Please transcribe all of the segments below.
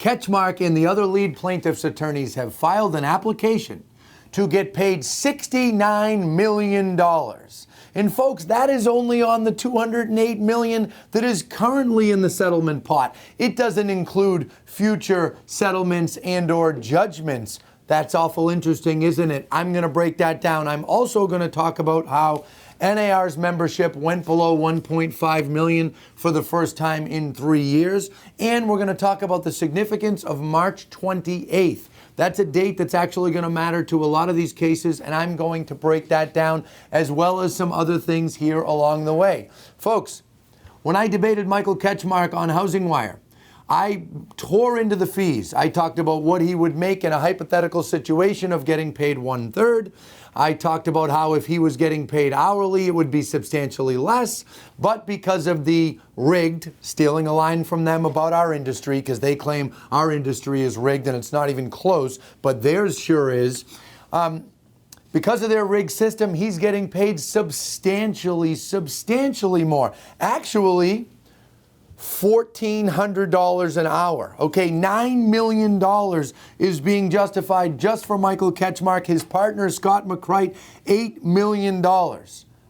Ketchmark and the other lead plaintiffs' attorneys have filed an application to get paid $69 million. And folks, that is only on the $208 million that is currently in the settlement pot. It doesn't include future settlements and or judgments. That's awful interesting, isn't it? I'm going to break that down. I'm also going to talk about how NAR's membership went below 1.5 million for the first time in 3 years. And we're going to talk about the significance of March 28th. That's a date that's actually going to matter to a lot of these cases, and I'm going to break that down as well as some other things here along the way. Folks, when I debated Michael Ketchmark on Housing Wire, I tore into the fees. I talked about what he would make in a hypothetical situation of getting paid 1/3. I talked about how if he was getting paid hourly, it would be substantially less. But because of the rigged, stealing a line from them about our industry, because they claim our industry is rigged and it's not even close, but theirs sure is. Because of their rigged system, he's getting paid substantially more. Actually, $1,400 an hour. Okay, $9 million is being justified just for Michael Ketchmark. His partner, Scott McCrite, $8 million.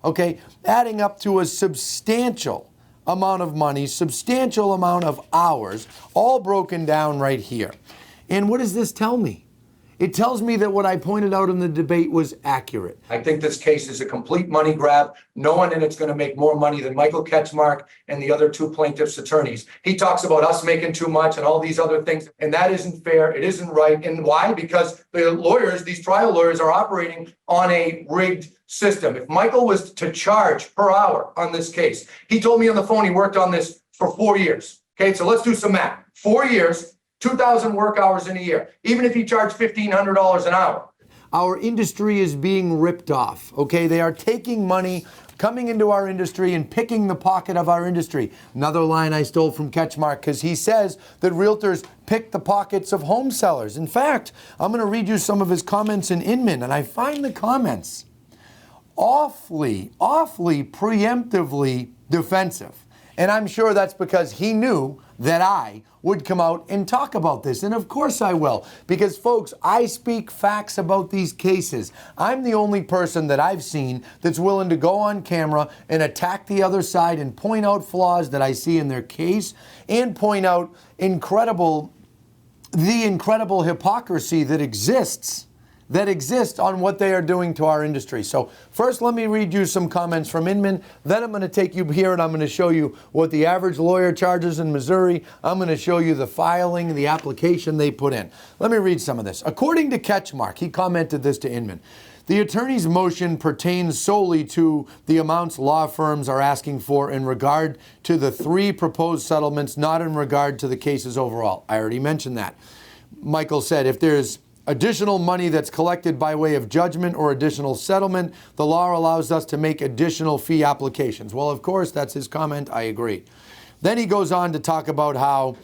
Okay, adding up to a substantial amount of money, substantial amount of hours, all broken down right here. And what does this tell me? It tells me that what I pointed out in the debate was accurate. I think this case is a complete money grab. No one in it's going to make more money than Michael Ketchmark and the other two plaintiffs' attorneys. He talks about us making too much and all these other things, and that isn't fair. It isn't right. And why? Because the lawyers, these trial lawyers, are operating on a rigged system. If Michael was to charge per hour on this case, he told me on the phone he worked on this for 4 years. Okay, so let's do some math. 4 years. 2,000 work hours in a year, even if you charge $1,500 an hour. Our industry is being ripped off, okay? They are taking money, coming into our industry and picking the pocket of our industry. Another line I stole from Ketchmark, because he says that realtors pick the pockets of home sellers. In fact, I'm going to read you some of his comments in Inman, and I find the comments awfully preemptively defensive. And I'm sure that's because he knew that I would come out and talk about this. And of course I will, because folks, I speak facts about these cases. I'm the only person that I've seen that's willing to go on camera and attack the other side and point out flaws that I see in their case and point out the incredible hypocrisy that exists on what they are doing to our industry. So first, let me read you some comments from Inman. Then I'm going to take you here and I'm going to show you what the average lawyer charges in Missouri. I'm going to show you the filing, the application they put in. Let me read some of this. According to Ketchmark, he commented this to Inman. The attorney's motion pertains solely to the amounts law firms are asking for in regard to the 3 proposed settlements, not in regard to the cases overall. I already mentioned that. Michael said if there's additional money that's collected by way of judgment or additional settlement, the law allows us to make additional fee applications. Well, of course, that's his comment. I agree. Then he goes on to talk about how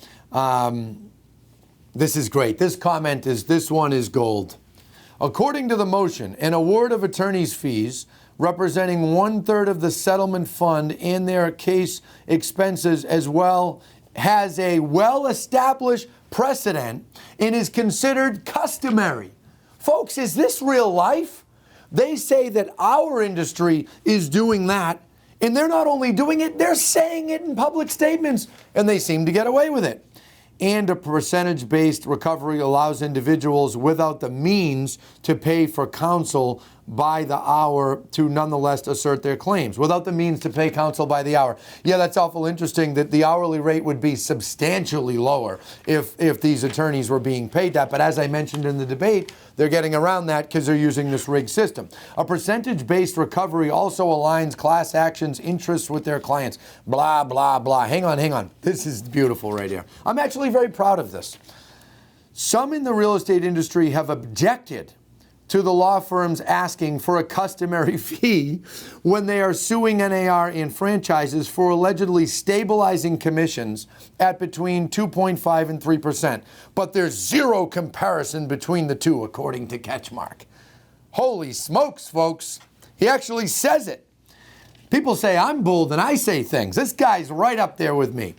this is great. This one is gold. According to the motion, an award of attorney's fees representing 1/3 of the settlement fund and their case expenses as well has a well-established precedent and is considered customary. Folks, is this real life? They say that our industry is doing that, and they're not only doing it, they're saying it in public statements, and they seem to get away with it. And a percentage-based recovery allows individuals without the means to pay for counsel by the hour to nonetheless assert their claims. Without the means to pay counsel by the hour. Yeah, that's awful interesting that the hourly rate would be substantially lower if these attorneys were being paid that. But as I mentioned in the debate, they're getting around that because they're using this rigged system. A percentage-based recovery also aligns class actions interests with their clients. Blah, blah, blah. Hang on. This is beautiful right here. I'm actually very proud of this. Some in the real estate industry have objected to the law firms asking for a customary fee when they are suing NAR and franchises for allegedly stabilizing commissions at between 2.5 and 3%. But there's zero comparison between the two, according to Ketchmark. Holy smokes, folks. He actually says it. People say I'm bold and I say things. This guy's right up there with me.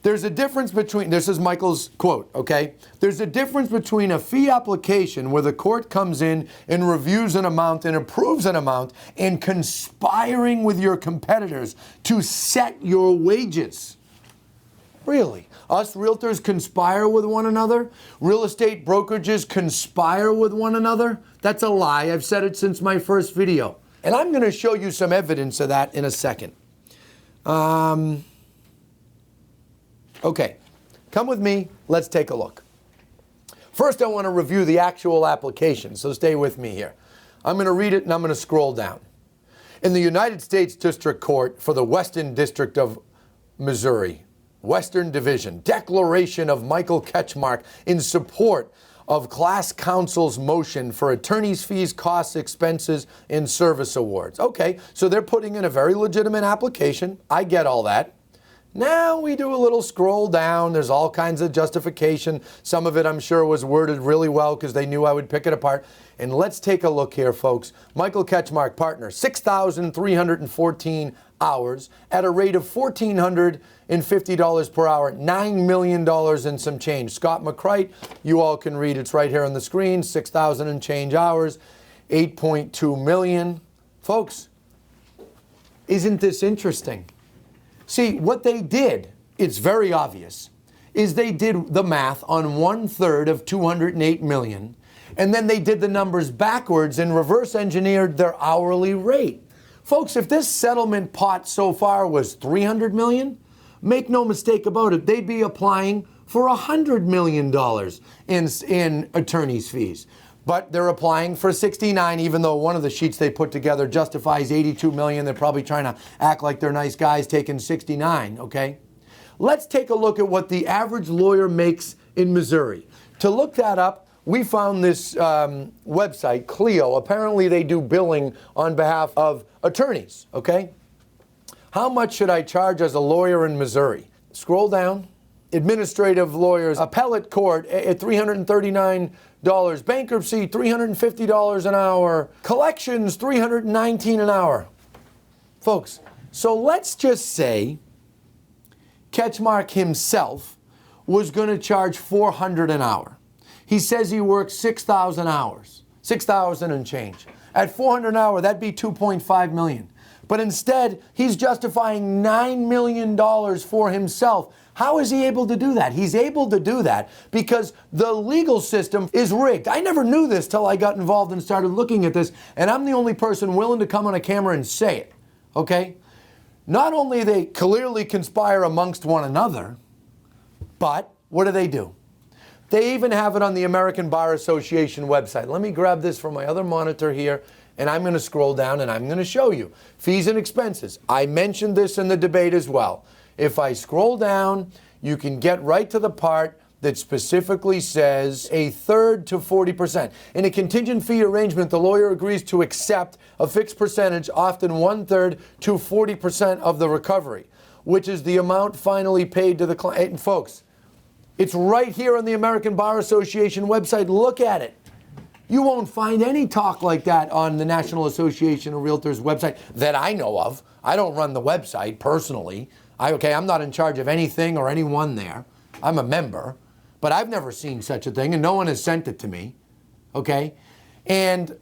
There's a difference between, this is Michael's quote, okay? There's a difference between a fee application where the court comes in and reviews an amount and approves an amount and conspiring with your competitors to set your wages. Really? Us realtors conspire with one another? Real estate brokerages conspire with one another? That's a lie. I've said it since my first video. And I'm going to show you some evidence of that in a second. Okay, come with me. Let's take a look. First, I want to review the actual application, so stay with me here. I'm going to read it and I'm going to scroll down. In the United States District Court for the Western District of Missouri, Western Division, declaration of Michael Ketchmark in support of class counsel's motion for attorney's fees, costs, expenses, and service awards. Okay, so they're putting in a very legitimate application. I get all that. Now we do a little scroll down. There's all kinds of justification. Some of it I'm sure was worded really well because they knew I would pick it apart. And let's take a look here, folks. Michael Ketchmark, partner, 6,314 hours at a rate of $1,450 per hour, $9 million and some change. Scott McCright, you all can read, it's right here on the screen, 6,000 and change hours, 8.2 million. Folks, isn't this interesting? See, what they did, it's very obvious, is they did the math on 1/3 of 208 million, and then they did the numbers backwards and reverse engineered their hourly rate. Folks, if this settlement pot so far was 300 million, make no mistake about it, they'd be applying for $100 million in attorney's fees. But they're applying for 69, even though one of the sheets they put together justifies 82 million. They're probably trying to act like they're nice guys taking 69, okay? Let's take a look at what the average lawyer makes in Missouri. To look that up, we found this website, Clio. Apparently they do billing on behalf of attorneys, okay? How much should I charge as a lawyer in Missouri? Scroll down. Administrative lawyers, appellate court at $339, bankruptcy $350 an hour, collections $319 an hour. Folks, so let's just say Ketchmark himself was going to charge $400 an hour. He says he works 6,000 hours, 6,000 and change. At $400 an hour, that'd be $2.5 million. But instead, he's justifying $9 million for himself. How is he able to do that? He's able to do that because the legal system is rigged. I never knew this till I got involved and started looking at this, and I'm the only person willing to come on a camera and say it, okay? Not only they clearly conspire amongst one another, but what do? They even have it on the American Bar Association website. Let me grab this from my other monitor here, and I'm going to scroll down and I'm going to show you. Fees and expenses. I mentioned this in the debate as well. If I scroll down, you can get right to the part that specifically says 1/3 to 40%. In a contingent fee arrangement, the lawyer agrees to accept a fixed percentage, often 1/3 to 40% of the recovery, which is the amount finally paid to the client. And folks, it's right here on the American Bar Association website. Look at it. You won't find any talk like that on the National Association of Realtors website that I know of. I don't run the website personally. I'm not in charge of anything or anyone there. I'm a member, but I've never seen such a thing, and no one has sent it to me, okay? And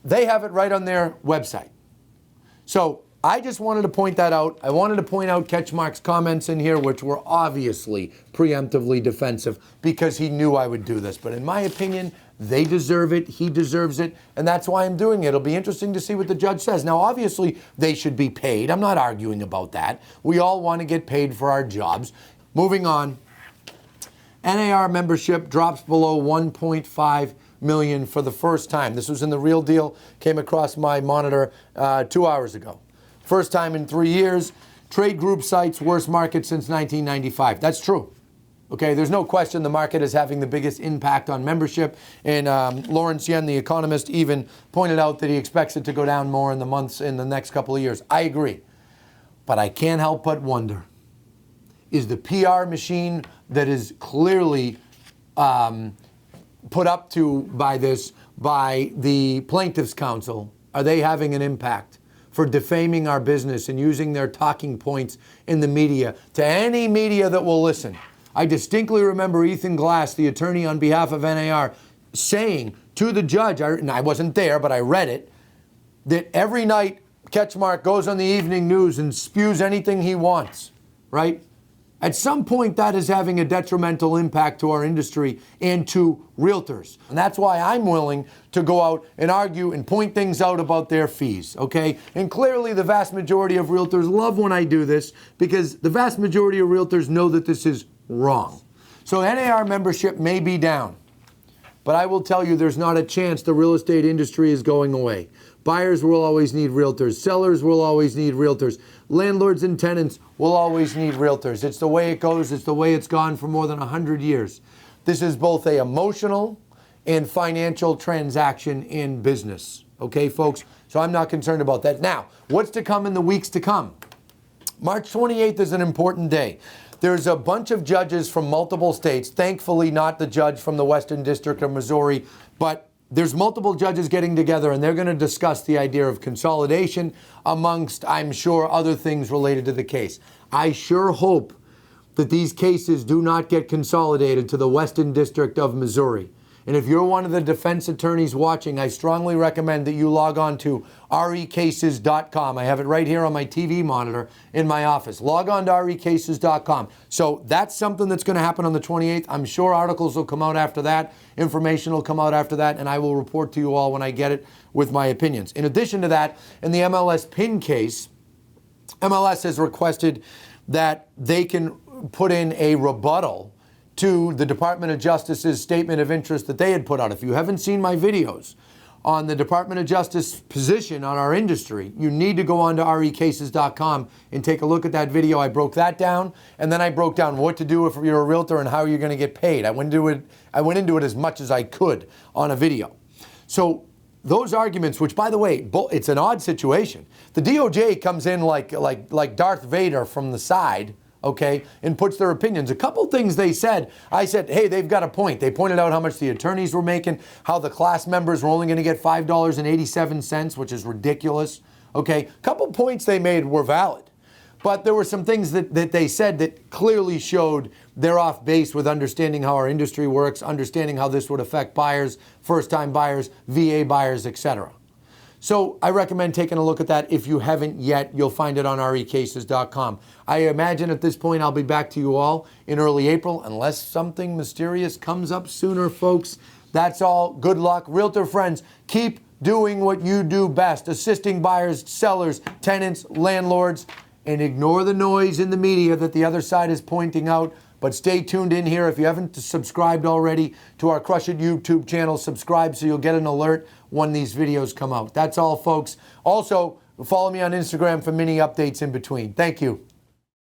they have it right on their website. So I just wanted to point that out. I wanted to point out Ketchmark's comments in here, which were obviously preemptively defensive because he knew I would do this. But in my opinion, they deserve it, he deserves it, and that's why I'm doing it. It'll be interesting to see what the judge says. Now, obviously, they should be paid. I'm not arguing about that. We all want to get paid for our jobs. Moving on. NAR membership drops below 1.5 million for the first time. This was in the Real Deal, came across my monitor 2 hours ago. First time in 3 years. Trade group cites worst market since 1995. That's true. Okay, there's no question the market is having the biggest impact on membership. And Lawrence Yen, the economist, even pointed out that he expects it to go down more in the next couple of years. I agree. But I can't help but wonder, is the PR machine that is clearly put up to by the Plaintiffs Council, are they having an impact? for defaming our business and using their talking points in the media to any media that will listen. I distinctly remember Ethan Glass, the attorney on behalf of NAR, saying to the judge, and I wasn't there, but I read it, that every night Ketchmark goes on the evening news and spews anything he wants, right? At some point, that is having a detrimental impact to our industry and to realtors. And that's why I'm willing to go out and argue and point things out about their fees, okay? And clearly, the vast majority of realtors love when I do this because the vast majority of realtors know that this is wrong. So NAR membership may be down, but I will tell you there's not a chance the real estate industry is going away. Buyers will always need realtors. Sellers will always need realtors. Landlords and tenants will always need realtors. It's the way it goes. It's the way it's gone for more than 100 years. This is both an emotional and financial transaction in business. Okay, folks? So I'm not concerned about that. Now, what's to come in the weeks to come? March 28th is an important day. There's a bunch of judges from multiple states, thankfully not the judge from the Western District of Missouri, but there's multiple judges getting together and they're going to discuss the idea of consolidation amongst, I'm sure, other things related to the case. I sure hope that these cases do not get consolidated to the Western District of Missouri. And if you're one of the defense attorneys watching, I strongly recommend that you log on to recases.com. I have it right here on my TV monitor in my office. Log on to recases.com. So that's something that's going to happen on the 28th. I'm sure articles will come out after that. Information will come out after that, and I will report to you all when I get it with my opinions. In addition to that, in the MLS PIN case, MLS has requested that they can put in a rebuttal to the Department of Justice's statement of interest that they had put out. If you haven't seen my videos on the Department of Justice position on our industry, you need to go on to recases.com and take a look at that video. I broke that down, and then I broke down what to do if you're a realtor and how you're going to get paid. I went into it as much as I could on a video. So those arguments, which, by the way, it's an odd situation. The DOJ comes in like Darth Vader from the side, okay, and puts their opinions. A couple things they said, I said, hey, they've got a point. They pointed out how much the attorneys were making, how the class members were only going to get $5.87, which is ridiculous. Okay, a couple points they made were valid. But there were some things that they said that clearly showed they're off base with understanding how our industry works, understanding how this would affect buyers, first-time buyers, VA buyers, etc. So I recommend taking a look at that. If you haven't yet, you'll find it on recases.com. I imagine at this point I'll be back to you all in early April, unless something mysterious comes up sooner, folks. That's all. Good luck. Realtor friends, keep doing what you do best, assisting buyers, sellers, tenants, landlords, and ignore the noise in the media that the other side is pointing out. But stay tuned in here. If you haven't subscribed already to our Crush It YouTube channel, subscribe so you'll get an alert when these videos come out. That's all, folks. Also, follow me on Instagram for mini updates in between. Thank you.